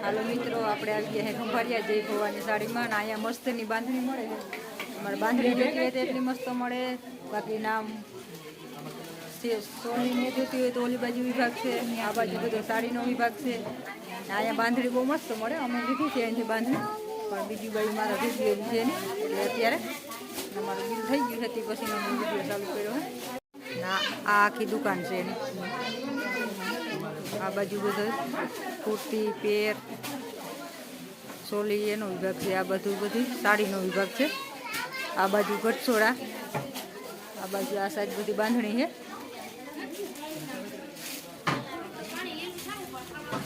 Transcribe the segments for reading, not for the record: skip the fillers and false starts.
હાલો મિત્રો, આપણે આવી ગયા હે ખંભાળિયા જય ભવાની સાડીમાં ને અહીંયા મસ્તની બાંધણી મળે છે. અમારે બાંધણી જોતી હોય તો એટલી મસ્ત મળે. બાકી નામ સોનીને જોતી હોય તો ઓલી બાજુ વિભાગ છે, આ બાજુ બધો સાડીનો વિભાગ છે. અહીંયા બાંધણી બહુ મસ્ત મળે. અમે લીધી છે અહીંથી બાંધણી, પણ બીજી બાજુ મારા વિડીયો છે ને એટલે અત્યારે અમારું બિલ થઈ ગયું હતી પછી અમે વિડીયો ચાલુ કર્યો હે. ના આ આખી દુકાન છે એની. આ બાજુ બધો કુર્તી પેર ચોલી એનો વિભાગ છે. આ બધી સાડીનો વિભાગ છે. આ બાજુ ગટસોડા, આ બાજુ આ સાઈડ બધી બાંધણી છે.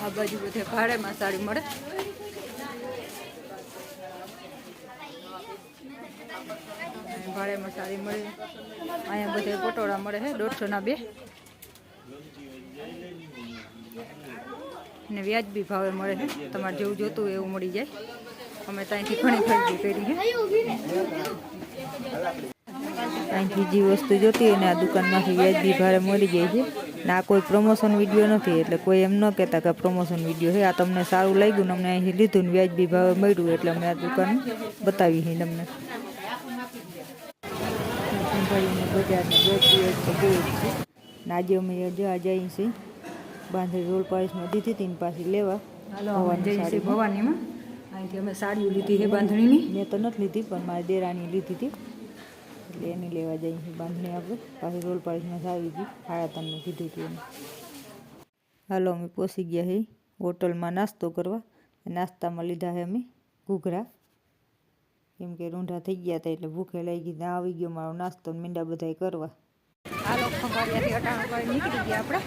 આ બાજુ બધે ભાડેમાં સાડી મળે. ભાડેમાં સાડી મળે. અહીંયા બધે પટોળા મળે છે 150 ના 2 ને વ્યાજબી ભાવે મળે છે. તમારે જેવું જોતું હોય એવું મળી જાય. અમે ત્યાંથી ઘણી ખરીદી કરી છે. ત્યાંથી જે વસ્તુ જોતી હોય ને આ દુકાનમાંથી વ્યાજબી ભાવે મળી જાય છે. ને આ કોઈ પ્રમોશન વિડીયો નથી, એટલે કોઈ એમ ન કહેતા કે પ્રમોશન વિડીયો છે. આ તમને સારું લાગ્યું ને અમને અહીંથી લીધું ને વ્યાજબી ભાવે મળ્યું એટલે અમે આ દુકાન બતાવી છે તમને. બજારને આજે અમે જઈએ છીએ બાંધણી રોલ પાલિશમાં દીધી હતી ને પાછી લેવા. ભવાનીમાં અહીંથી અમે સાડીઓ લીધી છે બાંધણીની. મેં તો નથી લીધી પણ મારી દેરાણી લીધી હતી એટલે એની લેવા જઈએ છીએ બાંધણી. આપણે પાછી રોલ પાલિશમાં સારી હતી 3.5 કીધું હતું એને. હાલો અમે પહોંચી ગયા છીએ હોટલમાં નાસ્તો કરવા. નાસ્તામાં લીધા છે અમે ઘૂઘરા, કેમ કે રૂંઢા થઈ ગયા હતા એટલે ભૂખે લાગી ગઈ. આવી ગયો મારો નાસ્તો ને મીંડા બધા કરવા. હાલો ખંભાળિયાથી અટાણા કરી નીકળી ગયા આપણે.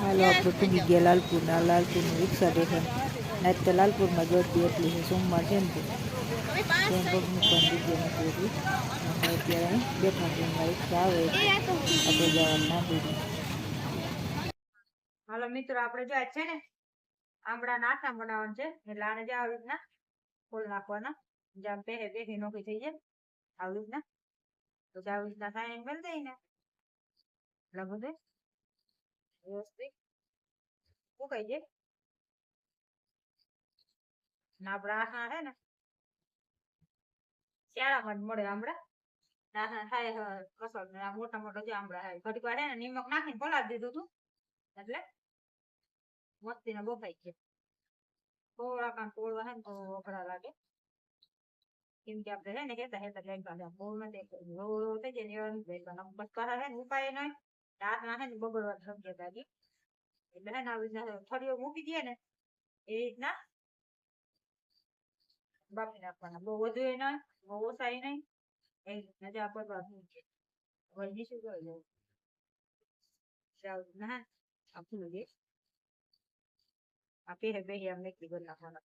હાલો આપણે પૂગી ગયા લાલપુર. ના લાલપુરની રિક્ષા દેખાય ના તો લાલપુરમાં જોતી એટલી છે. સોમવાર છે ને ત્યાં પગ મૂકવાની જગ્યા નથી એટલી. અત્યારે બેઠા છે રિક્ષા આવે આપણે જવાનું ના દીધું. હાલો મિત્રો, આપણે જો છે ને આંબળા નાઠા બનાવવાનું છે એટલે આને જ આવી રીતના ખોલ નાખવાના. જ્યાં બેહી નોખી થઈ જાય આવી રીતના. તો આવી રીતના સાઈન મેળ દઈ ને એટલે બધું વ્યવસ્થિત ઉકાઈ જાય. ને આપડા આખા છે ને શિયાળામાં જ મળે આંબળા. આખા થાય કસર ને મોટા મોટા જે આંબળા થાય. ઘડીક વાર છે ને નિમક નાખીને પલાળી દીધું હતું એટલે મસ્તી ને બફાઈ ગયા. થોડા કામ તોડવા છે ને તો વખરા લાગે, કેમ કે આપણે છે ને કહેતા હેતા બહુ નથી થઈ જાય ને બસ છે ને ઉપાય નહીં. રાત ના છે ને બગડવા શક્યતા હતી એટલે છે ને આવી રીતના થળીઓ મૂકી દે ને એ રીતના બાફી નાખવાના. બહુ વધુ એ નહીં બહુ ઓછા એ નહીં, એ રીતના જ્યાં પડવા મૂકીએ વળી શું કરી લેવું ના આપું લઈએ. આ પહેરે બેહી આમ નીકળી કરી નાખવાના.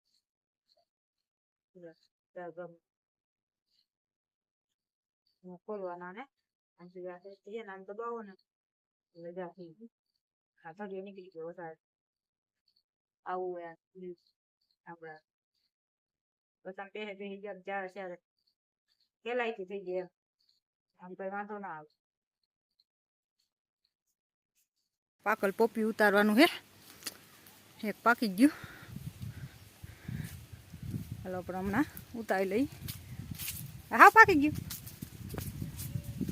ખોલવાના ને આમ દબાવો ને એટલે જ્યાંથી આ થળીઓ નીકળી ગયો વધારે આવું હોય આપડા. બસ આમ પહેરે બેસી ગયા જ્યારે ત્યારે પેલાયથી થઈ ગયા આમ કઈ વાંધો ના આવે. પાકલ પોપી ઉતારવાનું હે. એક પાકી ગયું. હાલો આપણે હમણાં ઉતારી લઈ. હા પાકી ગયું.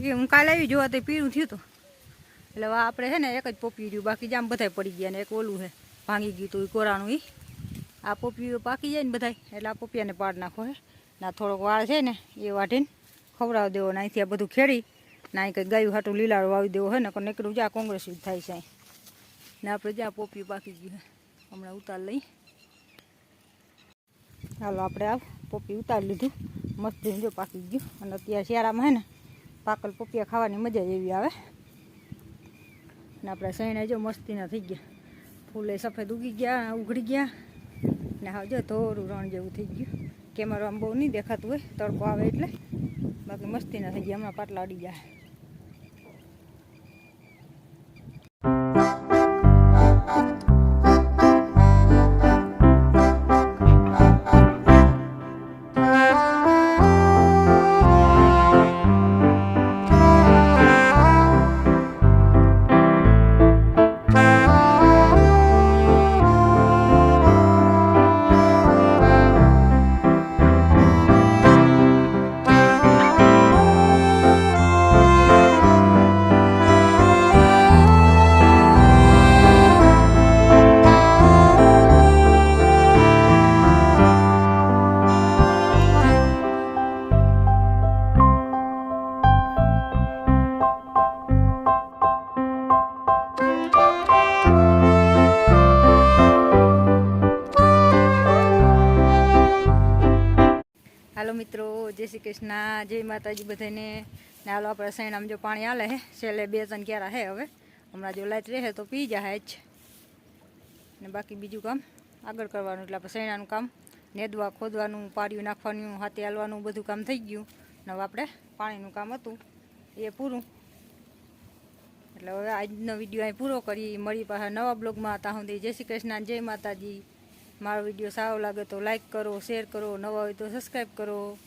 એ હું કાલે આવી જોવા તો પીળું થયું હતું એટલે આપણે છે ને એક જ પોપી રહ્યું, બાકી જામ બધા પડી ગયા. ને એક ઓલું છે ભાંગી ગયું હતું એ કોરાનું. એ આ પોપીઓ પાકી જાય ને બધા એટલે આ પોપિયાને પાડ નાખો હે. ના થોડોક વાળ છે ને એ વાટીને ખવડાવી દેવો. ને અહીંથી આ બધું ખેડી ને અહીં કંઈ ગાયું હાટું લીલાડું વાવી દેવો હોય ને નીકળું જ્યાં કોંગ્રેસ થાય છે. ને આપણે જ્યાં પોપીઓ પાકી ગયું હમણાં ઉતાર લઈ. હાલો આપણે આ પોપી ઉતારી લીધું મસ્ત જો પાકી ગયું. અને અત્યારે શિયાળામાં હે ને પાકલ પોપિયા ખાવાની મજા એવી આવે. ને આપણે સૈણા જો મસ્તીના થઈ ગયા. ફૂલે સફેદ ઉગી ગયા ઉઘડી ગયા ને હા જો થોડું રણ જેવું થઈ ગયું. કેમેરામાં બહુ નહીં દેખાતું હોય તડકો આવે એટલે, બાકી મસ્તીના થઈ ગયા. હમણાં પાટલા અડી જાય. શ્રી કૃષ્ણ, જય માતાજી બધાને. ને હાલો આપણે સૈણામાં જો પાણી હાલે હે, છેલ્લે 2-3 ક્યારા હે. હવે હમણાં જો લાઇટ રહે તો પી જાય જ, ને બાકી બીજું કામ આગળ કરવાનું. એટલે આપણે સૈણાનું કામ નેદવા ખોદવાનું, પાળિયું નાખવાનું, હાથે હાલવાનું બધું કામ થઈ ગયું. ને હવે આપણે પાણીનું કામ હતું એ પૂરું. એટલે હવે આજનો વિડીયો અહીં પૂરો કરી. મળી પાછા નવા બ્લોગમાં. ત્યાં સુધી જય શ્રી કૃષ્ણ, જય માતાજી. મારો વિડીયો સારો લાગે તો લાઈક કરો, શેર કરો, નવા હોય તો સબસ્ક્રાઈબ કરો.